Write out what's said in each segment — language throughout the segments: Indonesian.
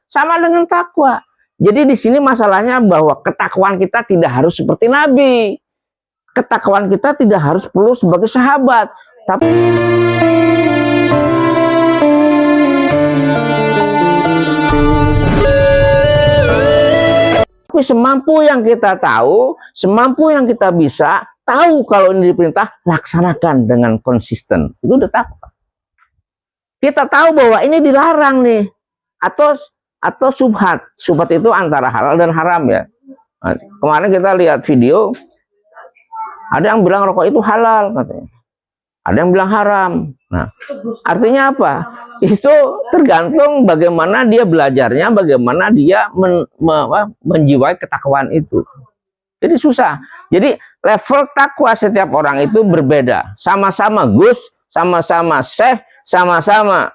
sama dengan takwa. Jadi di sini masalahnya bahwa ketakwaan kita tidak harus seperti Nabi. Ketakwaan kita tidak harus perlu sebagai sahabat. Tapi semampu yang kita tahu, semampu yang kita bisa tahu kalau ini diperintah, laksanakan dengan konsisten. Itu udah takwa. Kita tahu bahwa ini dilarang nih, atau subhat. Subhat itu antara halal dan haram ya. Nah, kemarin kita lihat video, ada yang bilang rokok itu halal katanya, ada yang bilang haram. Nah, artinya apa? Itu tergantung bagaimana dia belajarnya, bagaimana dia menjiwai ketakwaan itu. Jadi susah. Jadi level takwa setiap orang itu berbeda. Sama-sama Gus, sama-sama Syekh, sama-sama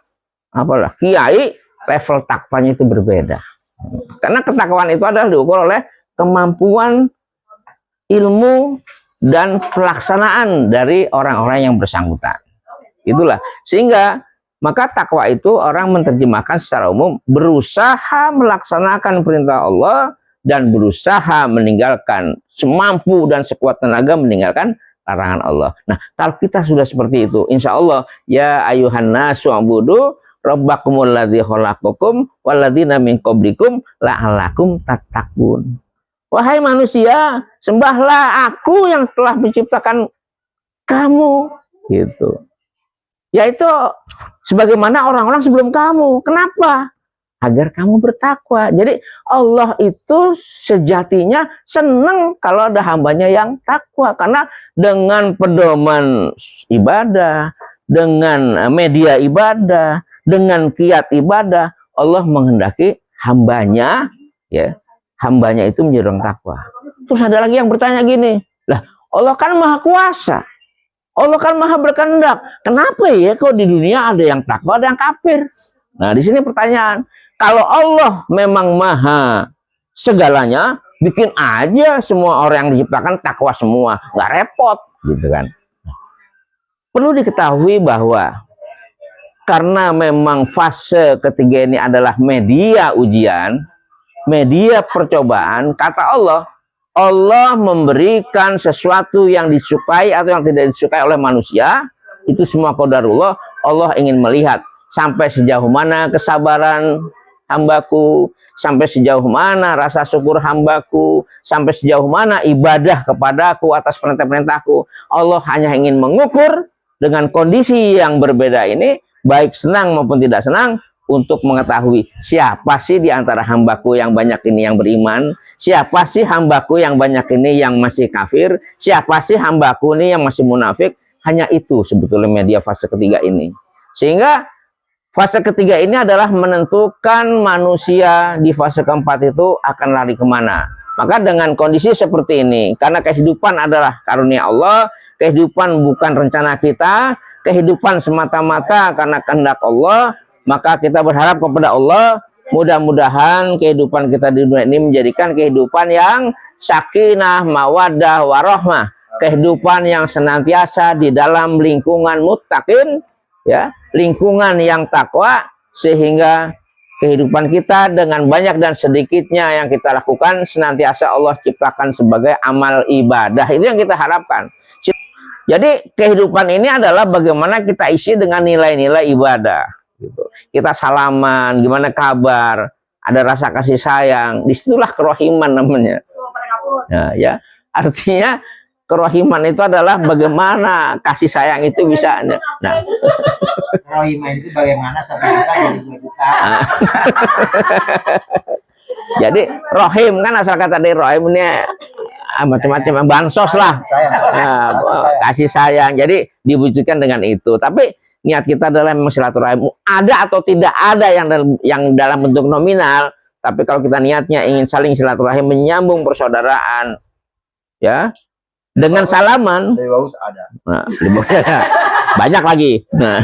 apalah kiai, level takwanya itu berbeda. Karena ketakwaan itu adalah diukur oleh kemampuan ilmu dan pelaksanaan dari orang-orang yang bersangkutan. Itulah. Sehingga maka takwa itu orang menerjemahkan secara umum berusaha melaksanakan perintah Allah dan berusaha meninggalkan semampu dan sekuat tenaga meninggalkan larangan Allah. Nah, kalau kita sudah seperti itu, insya Allah ya ayuhan nasu ubudu rabbakumul ladzi khalaqakum walladzina min qablikum la'allakum tattaqun. Wahai manusia, sembahlah aku yang telah menciptakan kamu, gitu. Yaitu sebagaimana orang-orang sebelum kamu. Kenapa? Agar kamu bertakwa. Jadi Allah itu sejatinya senang kalau ada hambanya yang takwa. Karena dengan pedoman ibadah, dengan media ibadah, dengan kiat ibadah, Allah menghendaki hambanya, ya, hambanya itu menjadi orang takwa. Terus ada lagi yang bertanya gini, lah Allah kan maha kuasa, Allah kan maha berkehendak, kenapa ya kok di dunia ada yang takwa, ada yang kafir? Nah di sini pertanyaan, kalau Allah memang maha segalanya, bikin aja semua orang yang diciptakan takwa semua, nggak repot, gitu kan? Perlu diketahui bahwa karena memang fase ketiga ini adalah media ujian, media percobaan, kata Allah, Allah memberikan sesuatu yang disukai atau yang tidak disukai oleh manusia, itu semua qadarullah. Allah ingin melihat sampai sejauh mana kesabaran hambaku, sampai sejauh mana rasa syukur hambaku, sampai sejauh mana ibadah kepadaku atas perintah-perintahku. Allah hanya ingin mengukur dengan kondisi yang berbeda ini, baik senang maupun tidak senang, untuk mengetahui siapa sih di antara hambaku yang banyak ini yang beriman, siapa sih hambaku yang banyak ini yang masih kafir, siapa sih hambaku ini yang masih munafik. Hanya itu sebetulnya media fase ketiga ini. Sehingga fase ketiga ini adalah menentukan manusia di fase keempat itu akan lari kemana. Maka dengan kondisi seperti ini, karena kehidupan adalah karunia Allah, kehidupan bukan rencana kita, kehidupan semata-mata karena kehendak Allah, maka kita berharap kepada Allah, mudah-mudahan kehidupan kita di dunia ini menjadikan kehidupan yang sakinah, mawaddah, warahmah, kehidupan yang senantiasa di dalam lingkungan muttaqin, ya, lingkungan yang takwa, sehingga kehidupan kita dengan banyak dan sedikitnya yang kita lakukan senantiasa Allah ciptakan sebagai amal ibadah. Itu yang kita harapkan. Jadi kehidupan ini adalah bagaimana kita isi dengan nilai-nilai ibadah. Gitu. Kita salaman, gimana kabar, ada rasa kasih sayang, disitulah kerohiman namanya. Nah, ya, artinya kerohiman itu adalah bagaimana kasih sayang itu bisa. Nah, kerohiman itu bagaimana 1 juta jadi 2 juta. Jadi rohim kan asal kata dari rohim ini macam-macam bansos lah, kasih sayang. Jadi diwujudkan dengan itu. Tapi niat kita adalah memang silaturahim. Ada atau tidak ada yang dalam bentuk nominal, tapi kalau kita niatnya ingin saling silaturahim, menyambung persaudaraan, ya, dengan salaman. Nah, banyak lagi. Nah,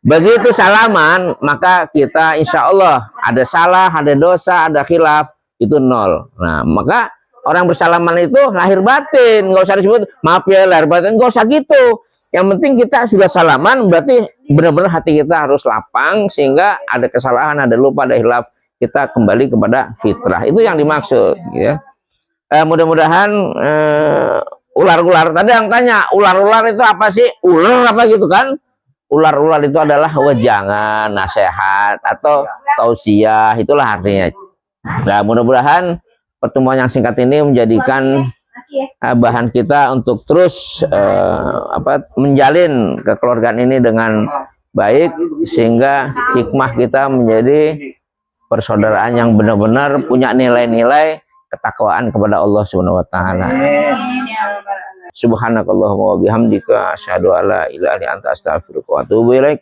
begitu salaman, maka kita insya Allah ada salah, ada dosa, ada khilaf, itu nol. Nah, maka orang bersalaman itu lahir batin, nggak usah disebut maaf ya lahir batin, nggak usah gitu. Yang penting kita sudah salaman, berarti benar-benar hati kita harus lapang sehingga ada kesalahan, ada lupa, ada hilaf, kita kembali kepada fitrah. Itu yang dimaksud, ya. Mudah-mudahan ular-ular tadi yang tanya, ular-ular itu apa sih? Ular apa gitu kan? Ular-ular itu adalah wejangan, nasihat atau tausiah, itulah artinya. Nah, mudah-mudahan pertemuan yang singkat ini menjadikan bahan kita untuk terus menjalin kekeluargaan ini dengan baik sehingga hikmah kita menjadi persaudaraan yang benar-benar punya nilai-nilai ketakwaan kepada Allah Subhanahu wa taala. Subhanakallahumma wa bihamdika asyhadu alla ilaha illa anta astaghfiruka wa atubu ilaik.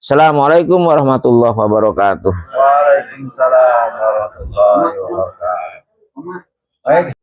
Assalamualaikum warahmatullahi wabarakatuh. Waalaikumsalam warahmatullahi wabarakatuh. Baik.